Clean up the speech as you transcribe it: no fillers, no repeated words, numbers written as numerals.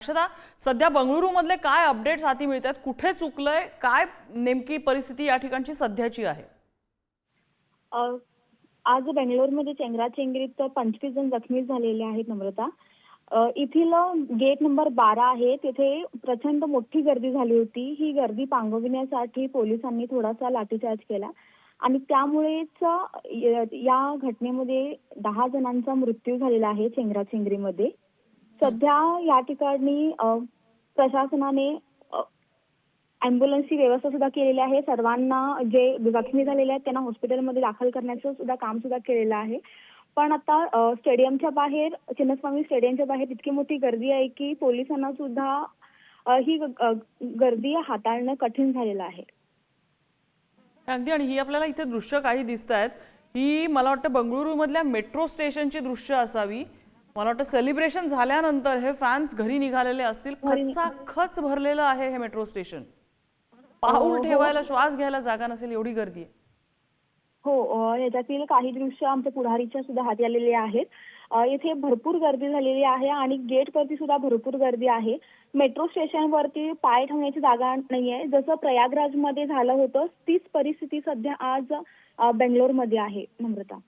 अक्षता, सध्या बंगळुरूमधले काय अपडेट्स हाती मिळतात? कुठे चुकलंय? काय नेमकी परिस्थिती या ठिकाणची सध्याची आहे? अ, आज बेंगलोरमध्ये चेंगराचेंगरीत 25 जण जखमी झालेले आहेत नम्रता. येथील गेट नंबर 12 आहे तिथे प्रचंड मोठी गर्दी झाली होती. ही गर्दी पांगविण्यासाठी पोलिसांनी थोडासा लाठीचार्ज केला आणि त्यामुळेच या घटनेमध्ये 10 जणांचा मृत्यू झालेला आहे चेंगराचेंगरीमध्ये. सध्या या ठिकाणी प्रशासनाने ॲम्ब्युलन्सची व्यवस्था सुद्धा केलेली आहे. सर्वांना जे जखमी झालेले आहेत त्यांना हॉस्पिटलमध्ये दाखल करण्याचं सुद्धा काम सुद्धा केलेलं आहे. पण आता स्टेडियमच्या बाहेर, चिन्नस्वामी स्टेडियमच्या बाहेर इतकी मोठी गर्दी आहे की पोलिसांना सुद्धा ही गर्दी हाताळणं कठीण झालेलं आहे. अगदी, आणि ही आपल्याला इथे दृश्य काही दिसतायत, ही मला वाटतं बंगळुरूमधल्या मेट्रो स्टेशनची दृश्य असावी. मला वाटतं सेलिब्रेशन झाल्यानंतर हे फॅन्स घरी निघालेले असतील. खचाखच भरलेलं आहे हे मेट्रो स्टेशन. पाऊल हो. ठेवायला, श्वास घ्यायला जागा नसेल एवढी गर्दी आहे. हो, याच्यातील काही दृश्य आमच्या पुढारीच्या सुद्धा हाती आलेले आहेत. इथे भरपूर गर्दी झालेली आहे आणि गेटवरती सुद्धा भरपूर गर्दी आहे. मेट्रो स्टेशनवरती पाय ठेवण्याची जागा नाहीये. जसं प्रयागराजमध्ये झालं होतं तीच परिस्थिती सध्या आज बेंगलोरमध्ये आहे नम्रता.